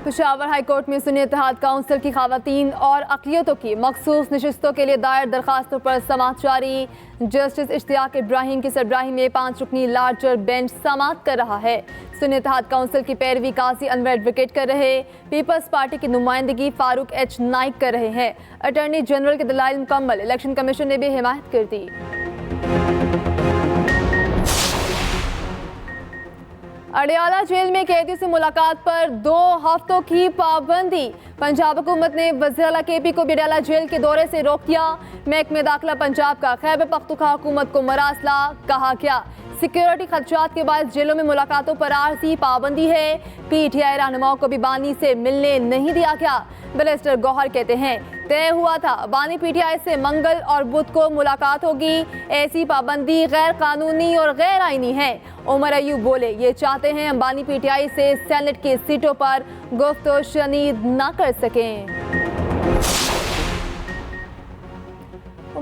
Peshawar high court में सुन्नी इत्तेहाद council की खवातीन और अक़लियतों की मखसूस नशिस्तों के लिए दायर दरखास्तों पर समाअत जारी। जस्टिस इश्तियाक इब्राहिम की सरबराही में 5 रुकनी लार्जर बेंच समाअत कर रहा है। सुन्नी इत्तेहाद काउंसिल की पैरवी काजी अनवर एडवोकेट कर रहे, पीपल्स पार्टी की नुमाइंदगी फारूक एच नाइक कर रहे हैं। अटॉर्नी जनरल के दलाइल मुकम्मल, इलेक्शन कमीशन ने भी हिमायत कर दी। अडियाला जेल में कैदी से मुलाकात पर 2 हफ्तों की पाबंदी। पंजाब हुकूमत ने वज़ीर आला KP को अडियाला जेल के दौरे से रोक दिया। महकमे दाखिला पंजाब का खैबर पख्तूनख्वा हुकूमत को मरासला, कहा क्या सिक्योरिटी खदशात के बाद जेलों में मुलाकातों पर आरजी पाबंदी है। PTI रहनुमाओं को भी बानी से मिलने नहीं दिया गया। बैरिस्टर गौहर कहते हैं तय हुआ था बानी PTI से मंगल और बुध को मुलाकात होगी। ऐसी पाबंदी गैर कानूनी और गैर आईनी है। उमर अयूब बोले ये चाहते हैं अंबानी PTI से सेनेट की सीटों पर गुफ्तो शनीद न कर सकें।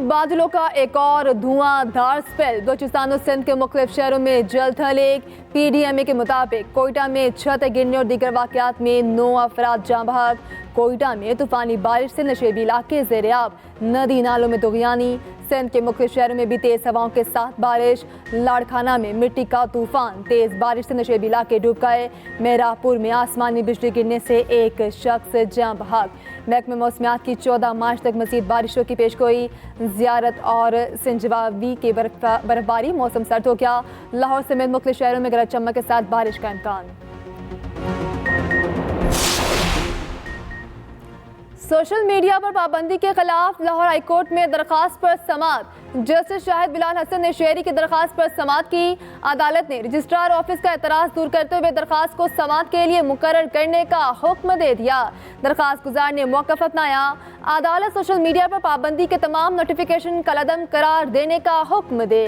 बादलों का एक और धुआंधार स्पेल। बलूचिस्तान और सिंध के मुख्तलिफ शहरों में जल्द हलेक। PDMA के मुताबिक कोयटा में छत गिरने और दीगर वाक़यात में 9 अफराद जाँ बहक। कोयटा में तूफानी बारिश से नशेबी इलाके ज़ेर-ए-आब, नदी नालों में दुगयानी। सिंध के मुख्तलिफ शहरों में भी तेज़ हवाओं के साथ बारिश। लाड़खाना में मिट्टी का तूफान, तेज़ बारिश से नशेबी इलाके डूब गए। मेहरापुर में आसमानी बिजली गिरने से एक शख्स जाँ बहक। महकमे मौसमियात की 14 मार्च तक मज़ीद बारिशों की पेशगोई। ज़ियारत और सिंजवावी की बर्फबारी, मौसम सर्द हो गया। लाहौर समेत मुख्तलिफ शहरों में गरज चमक के साथ बारिश का इम्कान। सोशल मीडिया पर पाबंदी के खिलाफ लाहौर हाई कोर्ट में दरखास्त पर समाअत। जस्टिस शाहिद बिलाल हसन ने शहरी की दरखास्त पर समाअत की। अदालत ने रजिस्ट्रार ऑफिस का एतराज़ दूर करते हुए दरखास्त को समाअत के लिए मुकर्रर करने का हुक्म दे दिया। दरखास्त गुजार ने मौक़िफ़ अपनाया। अदालत सोशल मीडिया पर पाबंदी के तमाम नोटिफिकेशन कलअदम करार देने का हुक्म दे।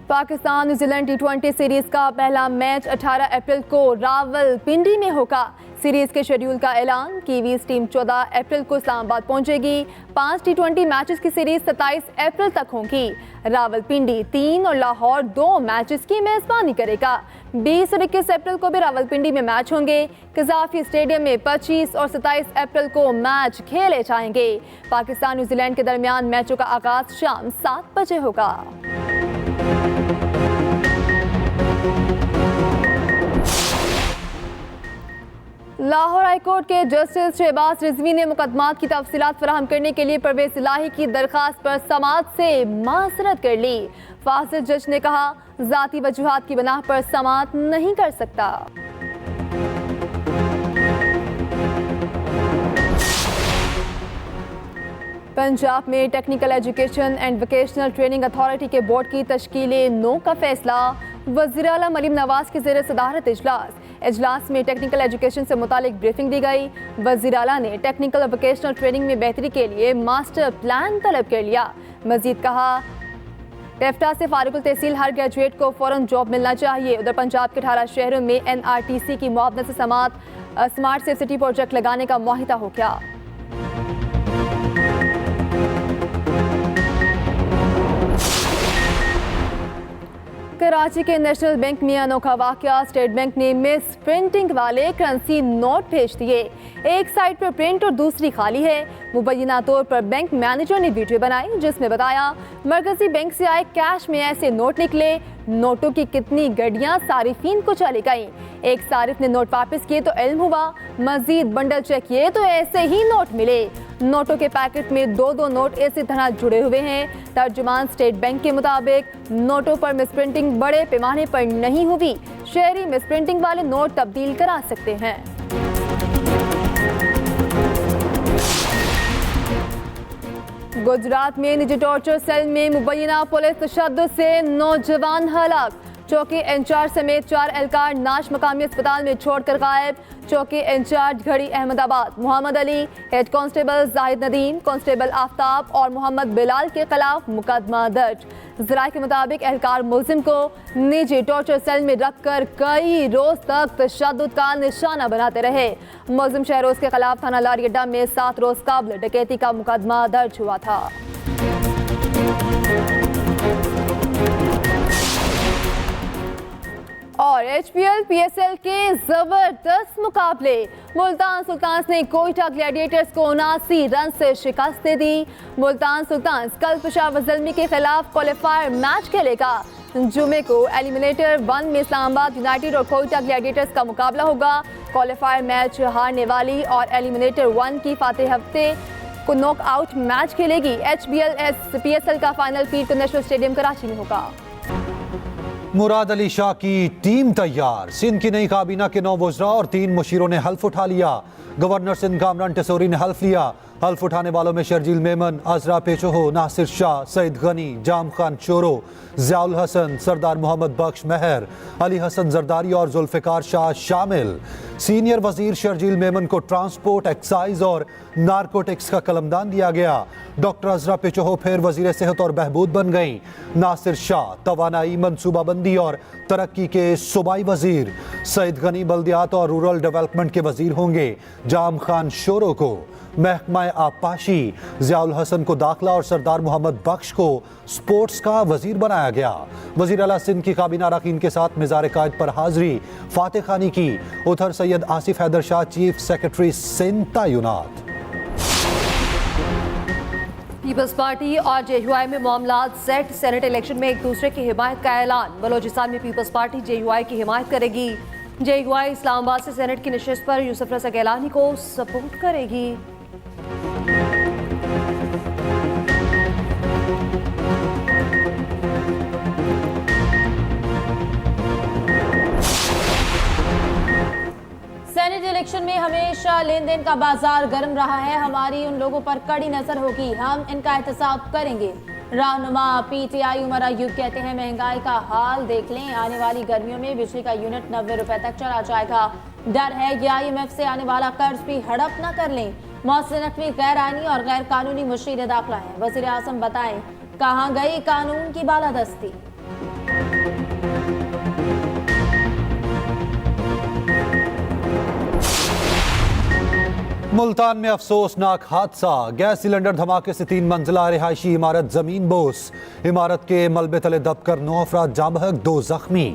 पाकिस्तान न्यूजीलैंड T20 सीरीज का पहला मैच 18 अप्रैल को रावलपिंडी में होगा। सीरीज के शेड्यूल का ऐलान। कीवीज टीम 14 अप्रैल को इस्लामाबाद पहुंचेगी। 5 T20 मैचेस की सीरीज 27 अप्रैल तक होगी। रावलपिंडी 3 और लाहौर 2 मैचेस की मेजबानी करेगा। 20 और 21 अप्रैल को भी रावलपिंडी में मैच होंगे। कज़ाफी स्टेडियम में 25 और 27 अप्रैल को मैच खेले जाएंगे। पाकिस्तान न्यूजीलैंड के दरमियान मैचों का आगाज शाम 7 बजे होगा। लाहौर हाई कोर्ट के जस्टिस शहबाज रिजवी ने मुकदमात की तफसीलात फराहम करने के लिए परवेज इलाही की दरखास्त पर समाअत से माजरत कर ली। फासिल जज ने कहा जाती वजूहात की बिना पर समाअत नहीं कर सकता। पंजाब में technical education and vocational training authority के बोर्ड की तश्कील 9 का फैसला। वज़ीर आला मरीम नवाज की ज़ेर सदारत इजलास में टेक्निकल एजुकेशन से मुतालिक ब्रीफिंग दी गई। वज़ीर आला ने टेक्निकल और वोकेशनल ट्रेनिंग में बेहतरी के लिए मास्टर प्लान तलब कर लिया। मजीद कहा टेफ्टा से फारुकुल तहसील हर ग्रेजुएट को फ़ौरन जॉब मिलना चाहिए। उधर पंजाब के 18 शहरों में NRTC की मुआवनत से स्मार्ट सेफ सिटी प्रोजेक्ट लगाने का मुआहिदा हो गया। कराची के नेशनल बैंक में अनोखा वाकया। स्टेट बैंक ने मिस प्रिंटिंग वाले करेंसी नोट भेज दिए। एक साइड पर प्रिंट और दूसरी खाली है। मुबैना तौर पर बैंक मैनेजर ने वीडियो बनाई जिसमें बताया मरकजी बैंक से आए कैश में ऐसे नोट निकले। नोटों की कितनी गड्डियां सारिफीन को चली गई। एक सारिफ ने नोट वापस किए तो इल्म हुआ। मजीद बंडल चेक किए तो ऐसे ही नोट मिले। नोटों के पैकेट में 2-2 नोट इसी तरह जुड़े हुए हैं। तर्जुमान स्टेट बैंक के मुताबिक नोटों पर मिसप्रिंटिंग बड़े पैमाने पर नहीं हुई। शहरी मिसप्रिंटिंग वाले नोट तब्दील करा सकते हैं। गुजरात में निजी टॉर्चर सेल में मुबैना पुलिस तशद्दुद से नौजवान हलाक। चौकी इंचार्ज समेत 4 एहलकार नाश मकामी अस्पताल में छोड़कर गायब। चौकी incharge Garhi Ahmedabad Mohammad Ali, head constable Zahid Nadeem, constable Aftab और मोहम्मद बिलाल के खिलाफ मुकदमा दर्ज। ज़राए के मुताबिक एहलकार मुल्जिम को निजी टॉर्चर सेल में रखकर कई रोज तक तशद्दुद का निशाना बनाते रहे। मुल्जिम शहरोज के खिलाफ थाना लारी अड्डा में 7 रोज काबिल डकैती का मुकदमा दर्ज हुआ था। और HPL PSL के जबरदस्त मुकाबले, मुल्तान सुल्तान्स ने कोयटा ग्लैडिएटर्स को 79 रन से शिकस्त दे दी। मुल्तान सुल्तान्स कल पेशावर ज़ल्मी के खिलाफ क्वालिफायर मैच खेलेगा। जुमे को एलिमिनेटर 1 में इस्लामाबाद यूनाइटेड और कोयटा ग्लैडिएटर्स का मुकाबला होगा। क्वालिफायर मैच हारने वाली और एलिमिनेटर 1 की फातेह हफ्ते को नॉकआउट मैच खेलेगी। HPL PSL का फाइनल पीर को नेशनल स्टेडियम कराची में होगा। मुराद अली शाह की टीम तैयार। सिंध की नई काबीना के 9 वज़रा और 3 मुशीरों ने हल्फ उठा लिया। गवर्नर सिंध कामरान टेसोरी ने हल्फ लिया। हल्फ उठाने वालों में शर्जील मेमन, अजरा पेचोहो, नासिर शाह, सईद गनी, जाम खान चोरो, ज़ियाउल हसन, सरदार मोहम्मद बख्श मेहर, अली हसन जरदारी और जुल्फ़िकार शाह शामिल। सीनियर वजीर शर्जील मेमन को ट्रांसपोर्ट, एक्साइज और नारकोटिक्स का कलमदान दिया गया। डॉक्टर अजरा पेचोहो फिर वजीर सेहत और बहबूद बन गईं। नासिर शाह तवानाई, मनसूबाबंदी और तरक्की के सूबाई वजीर। सईद गनी बल्दियात और रूरल डेवलपमेंट के वजीर होंगे। जाम खान शोरो को महकमा आबपाशी, ज़ियाउल हसन को दाखिला और सरदार मोहम्मद बख्श को स्पोर्ट्स का वजीर बनाया गया। वजीर आला सिंध की काबीना अरकान के साथ मिज़ार कायद पर हाजिरी फातेह खानी की। उधर सैयद आसिफ हैदर शाह चीफ सेक्रेटरी सिंध तैनात। पीपल्स पार्टी और JUI में मामलात सेट। सेनेट इलेक्शन में एक दूसरे की हिमायत का ऐलान। बलोचिस्तान में पीपल्स पार्टी JUI की हिमायत करेगी। JUI इस्लामाबाद से सेनेट की नशिस्त पर यूसुफ रज़ा गैलानी को सपोर्ट करेगी। सेनेट इलेक्शन में हमेशा लेन देन का बाजार गर्म रहा है। हमारी उन लोगों पर कड़ी नजर होगी, हम इनका एहतसाब करेंगे। रहनुमा PTI उमर अयूब कहते हैं महंगाई का हाल देख लें, आने वाली गर्मियों में बिजली का यूनिट 90 रुपए तक चला जाएगा। डर है कि IMF से आने वाला कर्ज भी हड़प न कर लें। मौसम नकवी गैर आईनी और गैर कानूनी मुशीर दाखिला है। वज़ीर आज़म बताएं कहाँ गई कानून की बालादस्ती। मुल्तान में अफसोसनाक हादसा। गैस सिलेंडर धमाके से 3 मंजिला रिहायशी इमारत जमीन बोस। इमारत के मलबे तले दबकर 9 अफराद जाँ बहक, 2 जख्मी।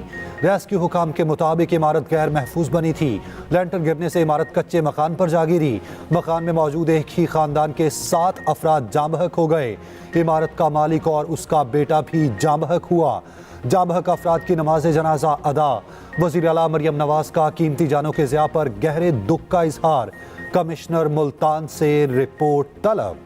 रेस्क्यू हुकाम के मुताबिक इमारत गैर महफूज बनी थी। लेंटर गिरने से इमारत कच्चे मकान पर जा गिरी। मकान में मौजूद एक ही खानदान के 7 अफराद जाँ बहक हो गए। इमारत का मालिक और उसका बेटा भी जाँ बहक हुआ। जाँ बहक अफराद की नमाज जनाजा अदा। वज़ीर आला मरियम नवाज का कीमती जानों के ज़िया पर गहरे दुख का इजहार। कमिश्नर मुल्तान से रिपोर्ट तलब।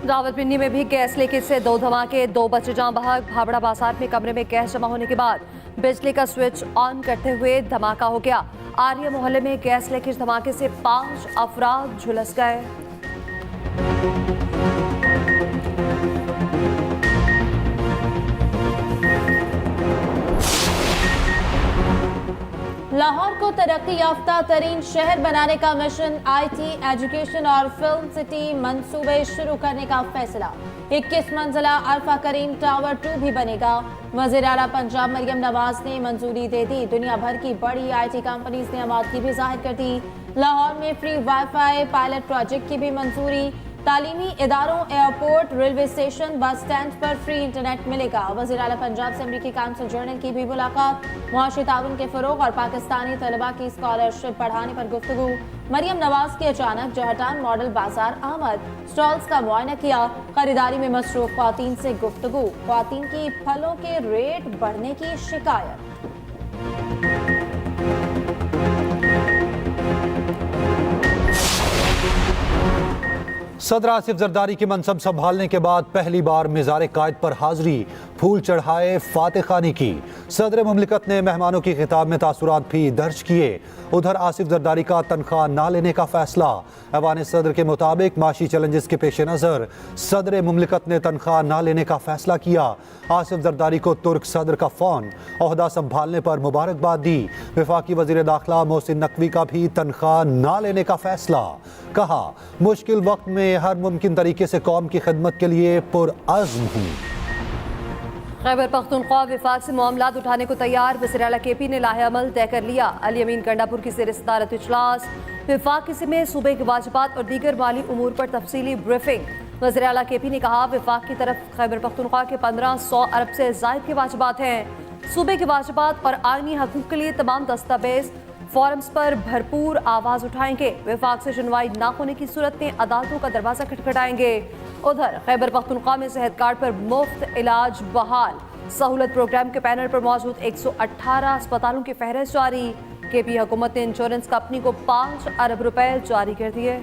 रावलपिंडी में भी गैस लीकेज से 2 धमाके, 2 बच्चे जाँ बहक। भाबड़ा बाजार में कमरे में गैस जमा होने के बाद बिजली का स्विच ऑन करते हुए धमाका हो गया। आर्य मोहल्ले में गैस लीकेज धमाके से 5 अफराद झुलस गए। लाहौर को तरक्की याफ्ता तरीन शहर बनाने का मिशन, IT, एजुकेशन और फिल्म सिटी मंसूबे शुरू करने का फैसला। 21 मंजिला अल्फा करीम टावर 2 भी बनेगा। वज़ीर आला पंजाब मरियम नवाज ने मंजूरी दे दी। दुनिया भर की बड़ी IT कंपनीज ने आमादगी भी जाहिर कर दी। लाहौर में फ्री वाईफाई पायलट प्रोजेक्ट की भी मंजूरी। तालीमी इदारों, airport, railway station, bus stand पर फ्री इंटरनेट मिलेगा। वज़ीर आला पंजाब से अमरीकी काउंसिल जनरल की भी मुलाकात। मुआशी ताउन के फ़रोग़ और पाकिस्तानी तलबा की स्कॉलरशिप बढ़ाने पर गुफ्तगू। मरियम नवाज की अचानक जहटान मॉडल बाजार आमद। स्टॉल्स का मुआयना किया। खरीदारी में मसरूफ़ ख्वातीन से गुफ्तगू। ख्वातीन की फलों के रेट बढ़ने की शिकायत। सदर आसिफ जरदारी के मनसब संभालने के बाद पहली बार मिज़ार कायद पर हाजिरी, फूल चढ़ाए, फातेह खानी की। सदर मुमलिकत ने मेहमानों की खिताब में तासुरात भी दर्ज किए। उधर आसिफ जरदारी का तनख्वाह ना लेने का फैसला। ऐवान सदर के मुताबिक माशी चैलेंजेस के पेश नज़र सदर मुमलिकत ने तनख्वाह ना लेने का फैसला किया। आसिफ जरदारी को तुर्क सदर का फ़ोन, ओहदा संभालने पर मुबारकबाद दी। वफाकी वज़ीर दाखिला मोहसिन नकवी का भी तनख्वाह ना लेने का फैसला। कहा, मुश्किल वक्त में हर मुमकिन तरीके से कौम की खिदमत के लिए पुरअज़्म हूँ। खैबर पख्तूनख्वा विफाक से मामलात उठाने को तैयार। वज़ीर-ए-आला KP ने लाहे अमल तय कर लिया। अली अमीन गंडापुर की ज़ेर सदारत इजलास। विफाक में सूबे के वाजिबात और दीगर माली उमूर पर तफसीली ब्रीफिंग। वज़ीर-ए-आला KP ने कहा, विफाक की तरफ खैबर पख्तूनख्वा के 1500 अरब से ज़ायद के वाजिबात हैं। सूबे के वाजिबात और आईनी हकूक़ के लिए तमाम दस्तावेज फॉरम्स पर भरपूर आवाज़ उठाएंगे। विफाक से सुनवाई न होने की सूरत में अदालतों का दरवाज़ा खटखटाएंगे। उधर खैबर पख्तूनख्वा में सेहत कार्ड पर मुफ्त इलाज बहाल। सहूलत प्रोग्राम के पैनल पर मौजूद 118 अस्पतालों की फहरिस्त जारी। KP हुकूमत ने इंश्योरेंस कंपनी को 5 अरब रुपए जारी कर दिए।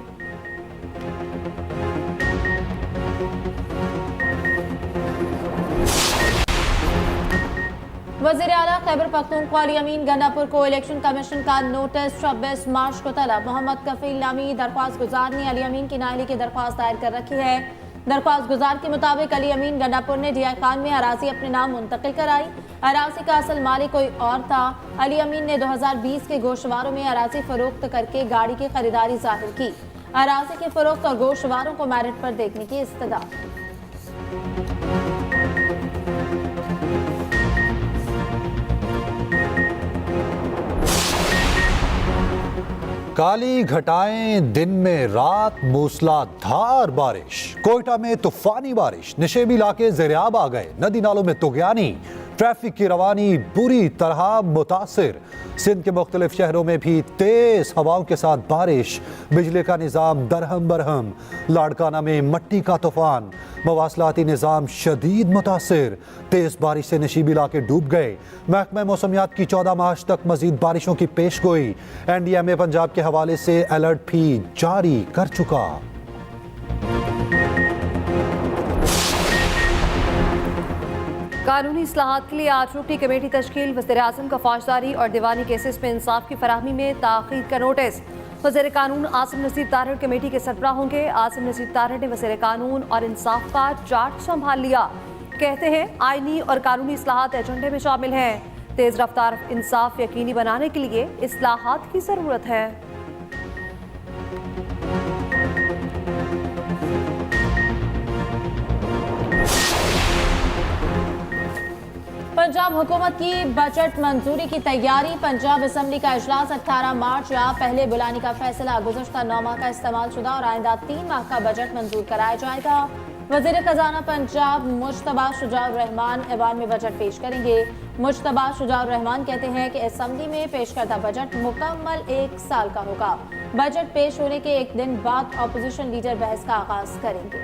वज़ीर-ए-आला खैबर पख्तूनख्वा अली अमीन गंडापुर को इलेक्शन कमीशन का नोटिस 26 मार्च को तलब। मोहम्मद कफील नामी दरख्वास्त गुजार ने अली अमीन की नाअहली की दरख्वास्त दायर कर रखी है। दरख्वास्त गुजार के मुताबिक अली अमीन गंडापुर ने DI खान में अराजी अपने नाम मुंतकिल कराई। अराजी का असल मालिक कोई और था। अली अमीन ने 2020 के गोशवारों में अराजी फरोख्त करके गाड़ी की खरीदारी जाहिर की। अराजी के फरोख्त और गोशवारों को मेरिट पर देखने की इस्तदा। काली घटाएं, दिन में रात मूसलाधार बारिश। कोयटा में तूफानी बारिश, नशेबी इलाके ज़ेरियाब आ गए। नदी नालों में तुगयानी, ट्रैफिक की रवानी बुरी तरह मुतासिर। सिंध के मुख्तलिफ शहरों में भी तेज हवाओं के साथ बारिश। बिजली का निज़ाम दरहम बरहम। लाड़काना में मट्टी का तूफान। मवासलाती निज़ाम शदीद मुतासिर। तेज बारिश से नशीबी इलाके डूब गए। महकमा मौसमियात की 14 मार्च तक मजीद बारिशों की पेश गोई। NDMA पंजाब के हवाले से अलर्ट भी जारी कर चुका। कानूनी इस्लाहात के लिए 8 रुकनी कमेटी तश्कील। वज़ीर-ए-आज़म का फौजदारी और दीवानी केसेस में इंसाफ की फराहमी में ताख़ीर का नोटिस। वज़ीर कानून आसिम नज़ीर तारड़ कमेटी के सरबराह होंगे। आसिम नज़ीर तारड़ ने वज़ीर कानून और इंसाफ का चार्ज संभाल लिया। कहते हैं आईनी और कानूनी इस्लाहात एजेंडे में शामिल हैं। तेज रफ्तार इंसाफ यकीनी बनाने के लिए इस्लाहात की ज़रूरत है। पंजाब हुकूमत की बजट मंजूरी की तैयारी। पंजाब असम्बली का इजलास 18 मार्च या पहले बुलाने का फैसला। गुज़श्ता 9 माह का इस्तेमाल शुदा और आइंदा 3 माह का बजट मंजूर कराया जाएगा। वज़ीर खजाना पंजाब मुश्तबा शुजाउर रहमान ऐवान में बजट पेश करेंगे। मुश्तबा शुजाउर रहमान कहते हैं कि असम्बली में पेश करदा बजट मुकम्मल 1 साल का होगा। बजट पेश होने के 1 दिन बाद अपोजिशन लीडर बहस का आगाज करेंगे।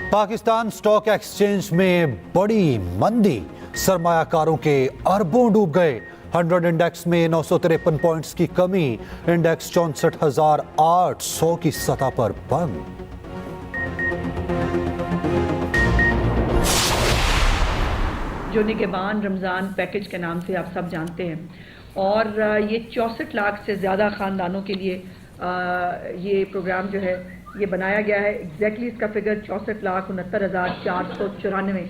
पाकिस्तान स्टॉक एक्सचेंज में बड़ी मंदी। सरमायाकारों के अरबों डूब गए। 100 इंडेक्स में 953 पॉइंट्स की कमी। इंडेक्स 64,800 की सतह पर बंद। जो निगहबान रमज़ान पैकेज के नाम से आप सब जानते हैं, और ये 64 लाख से ज़्यादा ख़ानदानों के लिए ये प्रोग्राम जो है ये बनाया गया है। एग्जैक्टली इसका फिगर 64,69,494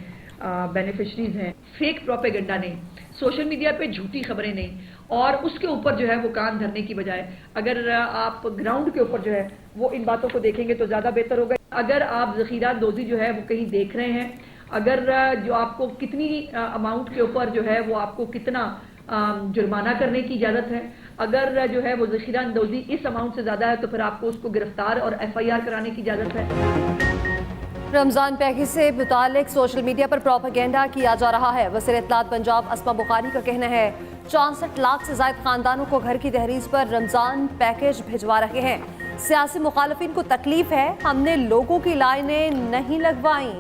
बेनिफिशरीज हैं। फेक प्रोपेगेंडा नहीं, सोशल मीडिया पे झूठी खबरें नहीं, और उसके ऊपर जो है वो कान धरने की बजाय अगर आप ग्राउंड के ऊपर जो है वो इन बातों को देखेंगे तो ज़्यादा बेहतर होगा। अगर आप ज़ख़ीरा अंदोज़ी जो है वो कहीं देख रहे हैं, अगर जो आपको कितनी अमाउंट के ऊपर जो है वो आपको कितना जुर्माना करने की इजाज़त है, अगर जो है वो ज़ख़ीरा अंदोज़ी इस अमाउंट से ज़्यादा है तो फिर आपको उसको गिरफ्तार और FIR कराने की इजाज़त है। रमज़ान पैकेज से मुतालिक सोशल मीडिया पर प्रोपेगेंडा किया जा रहा है। वज़ीर इत्तलात पंजाब अस्मा बुखारी का कहना है 64 लाख से ज़ायद खानदानों को घर की दहलीज पर रमज़ान पैकेज भिजवा रहे हैं। सियासी मुखालफिन को तकलीफ है, हमने लोगों की लाइनें नहीं लगवाई।